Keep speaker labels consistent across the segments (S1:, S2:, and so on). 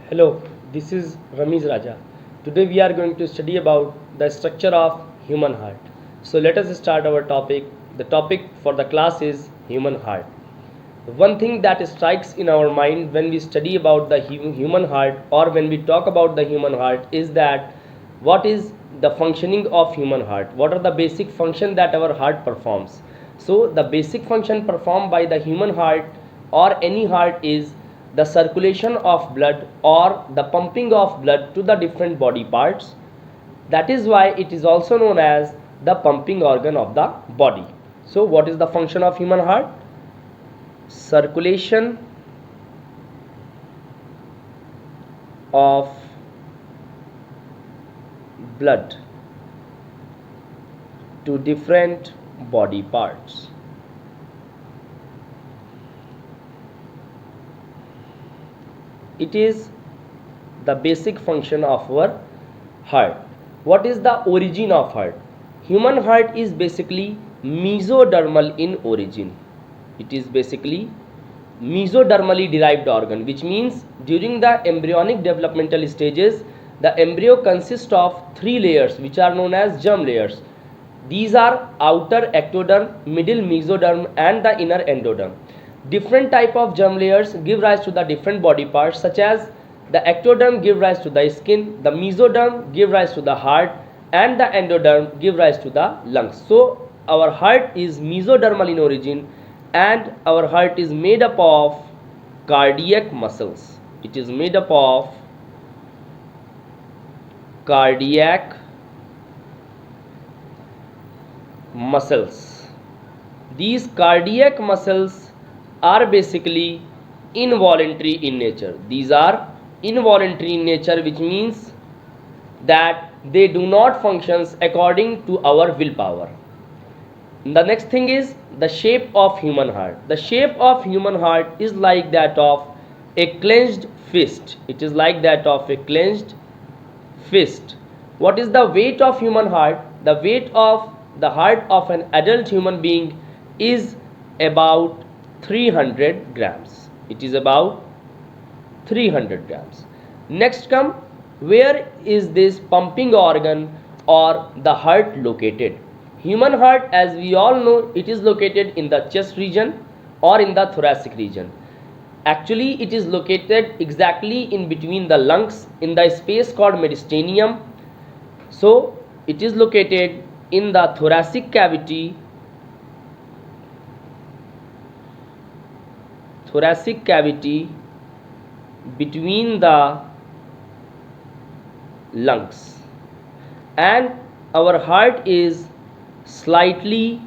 S1: Hello, this is Ramiz Raja. Today we are going to study about the structure of human heart. So let us start our topic. The topic for the class is human heart. One thing that strikes in our mind when we study about the human heart or when we talk about the human heart is that what is the functioning of human heart? What are the basic function that our heart performs? So the basic function performed by the human heart or any heart is the circulation of blood or the pumping of blood to the different body parts. That is why it is also known as the pumping organ of the body. So what is the function of human heart? Circulation of blood to different body parts. It is the basic function of our heart. What is the origin of heart? Human heart is basically mesodermal in origin. It is basically mesodermally derived organ, which means during the embryonic developmental stages the embryo consists of three layers which are known as germ layers. These are outer ectoderm, middle mesoderm and the inner endoderm. Different type of germ layers give rise to the different body parts, such as the ectoderm give rise to the skin, the mesoderm give rise to the heart and the endoderm give rise to the lungs. So our heart is mesodermal in origin and our heart is made up of cardiac muscles. It is made up of cardiac muscles. These cardiac muscles are basically involuntary in nature. These are involuntary in nature, which means that they do not function according to our willpower. The next thing is the shape of human heart. The shape of human heart is like that of a clenched fist. It is like that of a clenched fist. What is the weight of human heart? The weight of the heart of an adult human being is about 300 grams. It is about 300 grams. Next come, where is this pumping organ or the heart located? Human heart, as we all know, it is located in the chest region or in the thoracic region. Actually, it is located exactly in between the lungs in the space called mediastinum. So it is located in the thoracic cavity, between the lungs, and our heart is slightly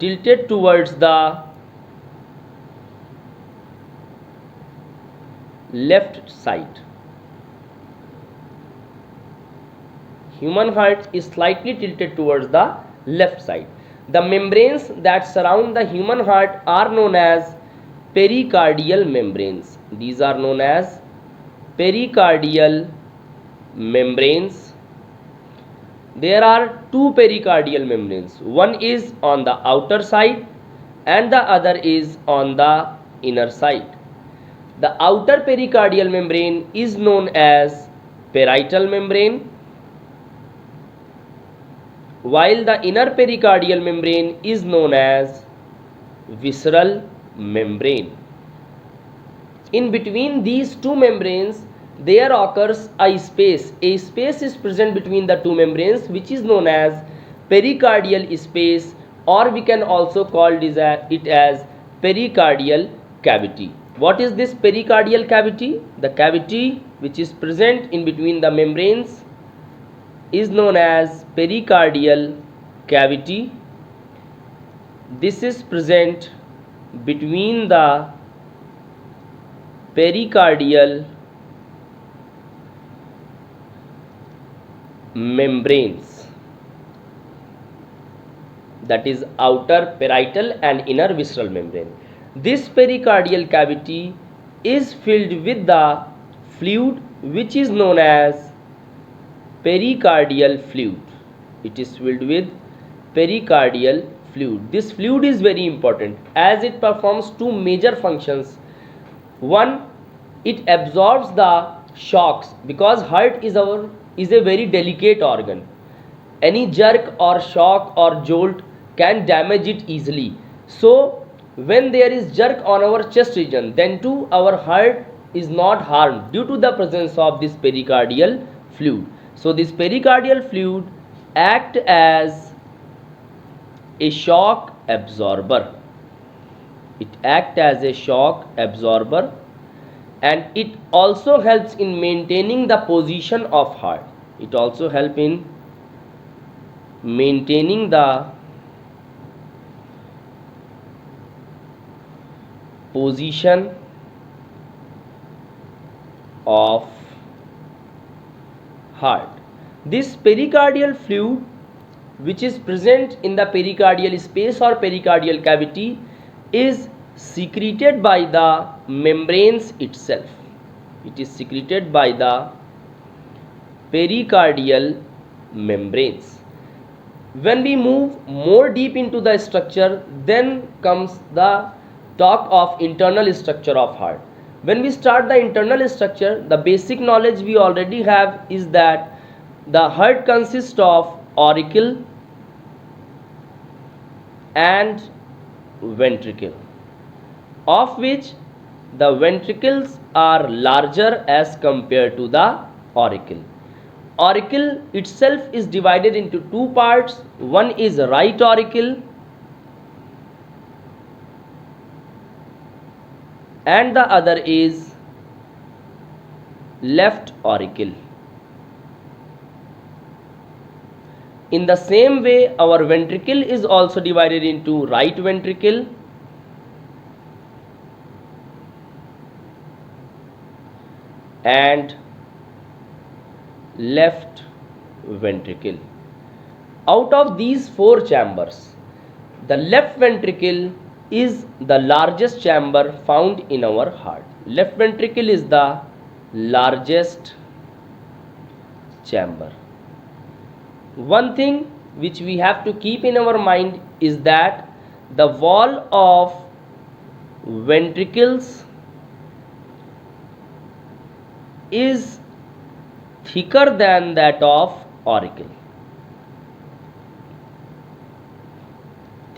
S1: tilted towards the left side. Human heart is slightly tilted towards the left side. The membranes that surround the human heart are known as pericardial membranes. These are known as pericardial membranes. There are two pericardial membranes. One is on the outer side and the other is on the inner side. The outer pericardial membrane is known as parietal membrane, while the inner pericardial membrane is known as visceral membrane. In between these two membranes there occurs a space. A space is present between the two membranes, which is known as pericardial space, or we can also call it as pericardial cavity. What is this pericardial cavity? The cavity which is present in between the membranes is known as pericardial cavity. This is present between the pericardial membranes, that is outer parietal and inner visceral membrane. This pericardial cavity is filled with the fluid which is known as pericardial fluid. It is filled with pericardial fluid. This fluid is very important as it performs two major functions. One, it absorbs the shocks, because heart is a very delicate organ. Any jerk or shock or jolt can damage it easily. So when there is jerk on our chest region, then too our heart is not harmed due to the presence of this pericardial fluid. So this pericardial fluid act as a shock absorber. It act as a shock absorber, and it also helps in maintaining the position of heart. It also help in maintaining the position of heart. This pericardial fluid, which is present in the pericardial space or pericardial cavity, is secreted by the membranes itself. It is secreted by the pericardial membranes. When we move more deep into the structure, then comes the talk of internal structure of heart. When we start the internal structure, the basic knowledge we already have is that the heart consists of auricle and ventricle, of which the ventricles are larger as compared to the auricle. Auricle itself is divided into two parts. One is right auricle and the other is left auricle. In the same way, our ventricle is also divided into right ventricle and left ventricle. Out of these four chambers, the left ventricle is the largest chamber found in our heart. Left ventricle is the largest chamber. One thing which we have to keep in our mind is that the wall of ventricles is thicker than that of auricle.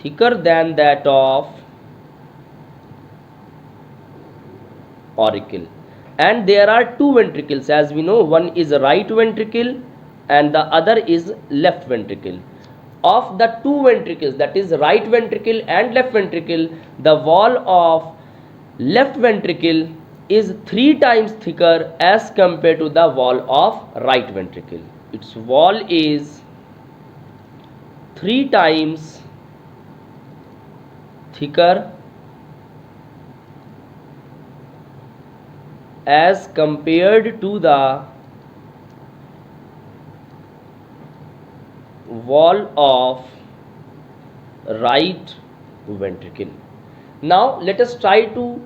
S1: Thicker than that of auricle. And there are two ventricles, as we know. One is right ventricle and the other is left ventricle. Of the two ventricles, that is right ventricle and left ventricle, the wall of left ventricle is 3 times thicker as compared to the wall of right ventricle. Its wall is 3 times thicker as compared to the wall of right ventricle. Now let us try to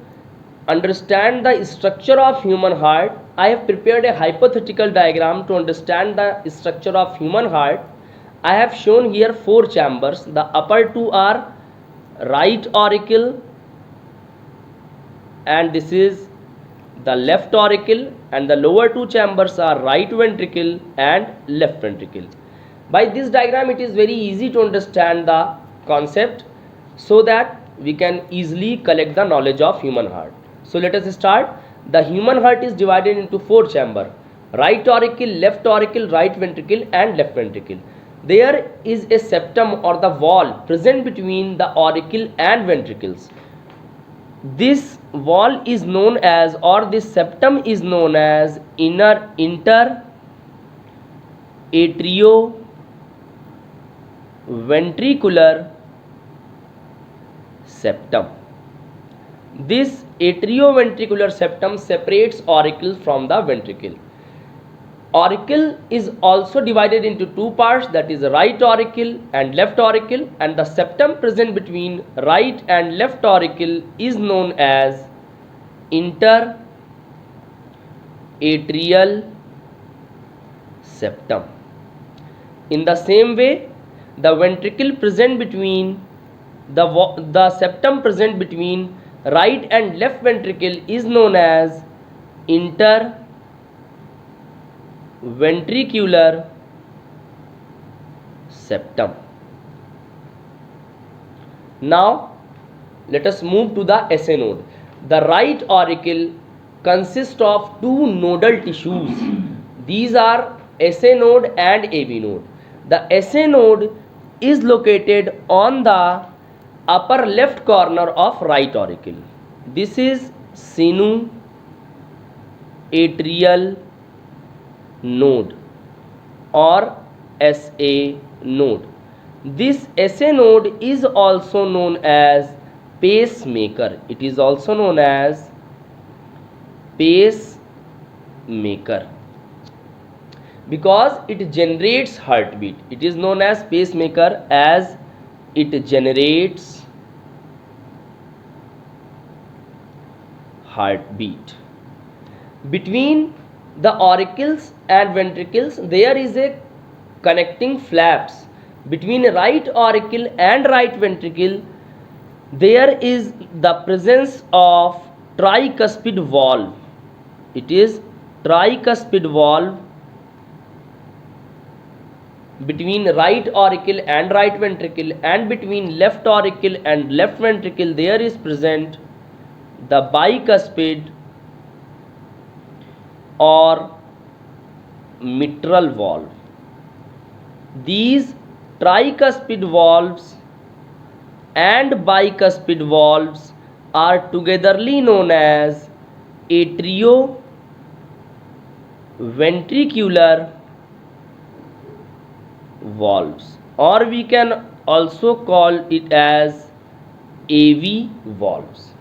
S1: understand the structure of human heart. I have prepared a hypothetical diagram to understand the structure of human heart. I have shown here 4 chambers. The upper 2 are right auricle and this is the left auricle, and the lower 2 chambers are right ventricle and left ventricle. By this diagram it is very easy to understand the concept so that we can easily collect the knowledge of human heart. So let us start. The human heart is divided into 4 chambers: right auricle, left auricle, right ventricle and left ventricle. There is a septum or the wall present between the auricle and ventricles. This wall is known as, or this septum is known as, inter atrioventricular septum. This atrioventricular septum separates auricle from the ventricle. Auricle is also divided into 2 parts, that is right auricle and left auricle, and the septum present between right and left auricle is known as interatrial septum. In the same way, the ventricle present between the septum present between right and left ventricle is known as interventricular septum. Now let us move to the SA node. The right auricle consists of two nodal tissues. These are SA node and AV node. The SA node is located on the upper left corner of right auricle. This is sinoatrial node or SA node. This SA node is also known as pacemaker. It is also known as pacemaker because it generates heartbeat. It is known as pacemaker as it generates heartbeat. Between the auricles and ventricles there is a connecting flaps. Between right auricle and right ventricle there is the presence of tricuspid valve. It is tricuspid valve. Between right auricle and right ventricle and between left auricle and left ventricle there is present the bicuspid or mitral valve. These tricuspid valves and bicuspid valves are togetherly known as atrioventricular valves, or we can also call it as AV valves.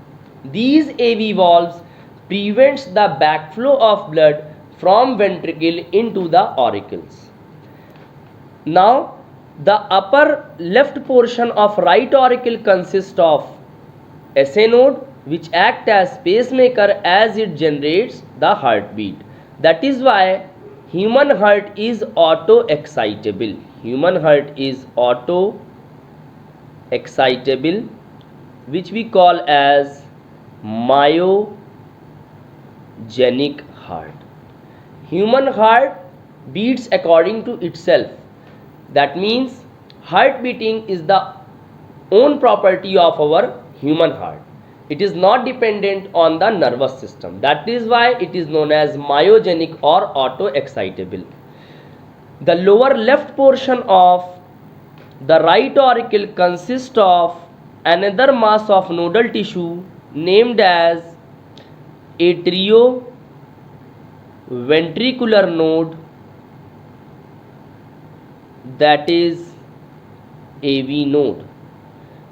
S1: These AV valves prevents the backflow of blood from ventricle into the auricles. Now the upper left portion of right auricle consists of SA node which act as pacemaker as it generates the heartbeat. That is why human heart is auto-excitable. Human heart is auto-excitable, which we call as myogenic heart. Human heart beats according to itself. That means heart beating is the own property of our human heart. It is not dependent on the nervous system. That is why it is known as myogenic or auto-excitable. The lower left portion of the right auricle consists of another mass of nodal tissue named as atrioventricular node, that is AV node.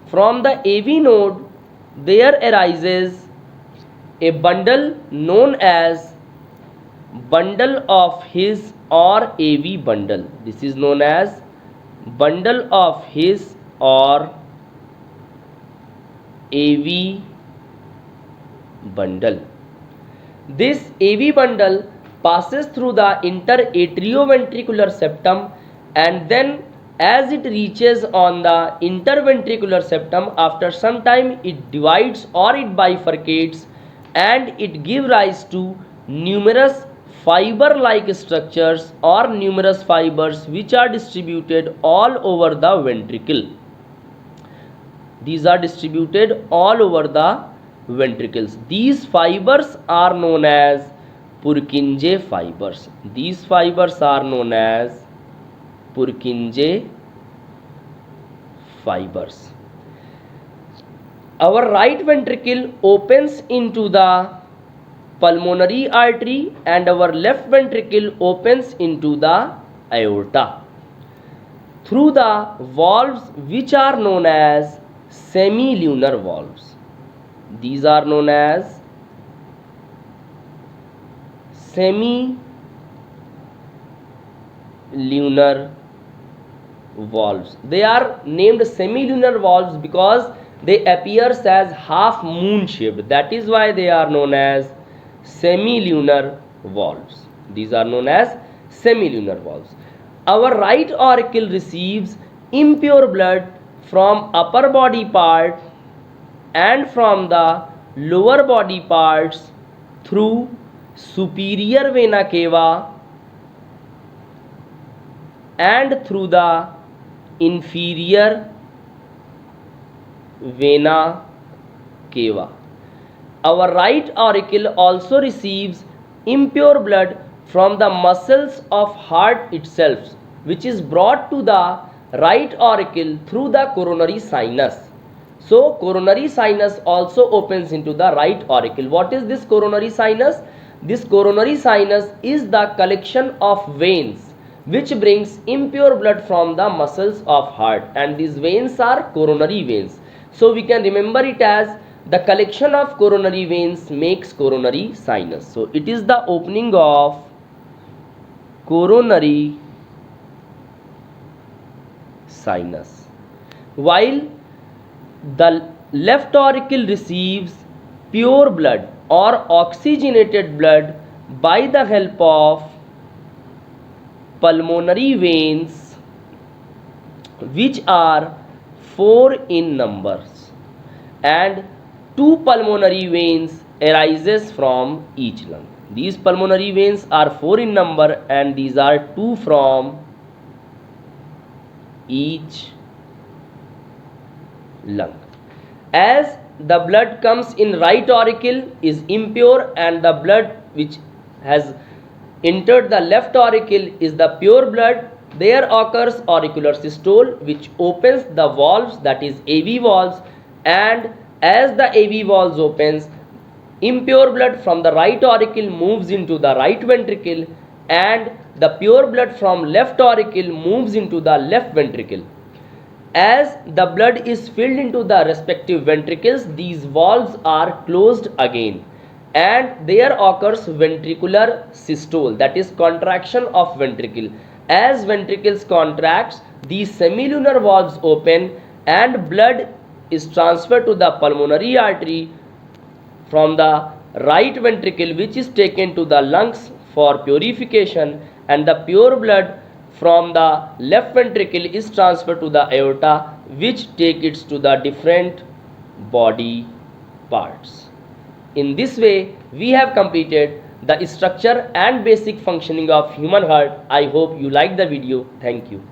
S1: From the AV node there arises a bundle known as bundle of His or AV bundle. This is known as bundle of His or AV bundle. This AV bundle passes through the interatrioventricular septum, and then as it reaches on the interventricular septum, after some time it divides or it bifurcates and it gives rise to numerous fiber-like structures or numerous fibers which are distributed all over the ventricle. These are distributed all over the ventricles. These fibers are known as Purkinje fibers. These fibers are known as Purkinje fibers. Our right ventricle opens into the pulmonary artery and our left ventricle opens into the aorta through the valves which are known as semilunar valves. These are known as semilunar valves. They are named semilunar valves because they appears as half moon shaped. That is why they are known as semilunar valves. These are known as semilunar valves. Our right auricle receives impure blood from upper body part and from the lower body parts through superior vena cava and through the inferior vena cava. Our right auricle also receives impure blood from the muscles of heart itself, which is brought to the right auricle through the coronary sinus. So coronary sinus also opens into the right auricle. What is this coronary sinus? This coronary sinus is the collection of veins which brings impure blood from the muscles of heart, and these veins are coronary veins. So we can remember it as the collection of coronary veins makes coronary sinus. So it is the opening of coronary sinus. While the left auricle receives pure blood or oxygenated blood by the help of pulmonary veins, which are 4 in numbers, and 2 pulmonary veins arises from each lung. These pulmonary veins are 4 in number and these are 2 from each lung. As the blood comes in right auricle is impure and the blood which has entered the left auricle is the pure blood, there occurs auricular systole which opens the valves, that is AV valves, and as the AV valves opens, impure blood from the right auricle moves into the right ventricle and the pure blood from left auricle moves into the left ventricle. As the blood is filled into the respective ventricles, these valves are closed again and there occurs ventricular systole, that is contraction of ventricle. As ventricles contracts, these semilunar valves open and blood is transferred to the pulmonary artery from the right ventricle, which is taken to the lungs for purification, and the pure blood from the left ventricle is transferred to the aorta, which take it to the different body parts. In this way, we have completed the structure and basic functioning of human heart. I hope you like the video. Thank you.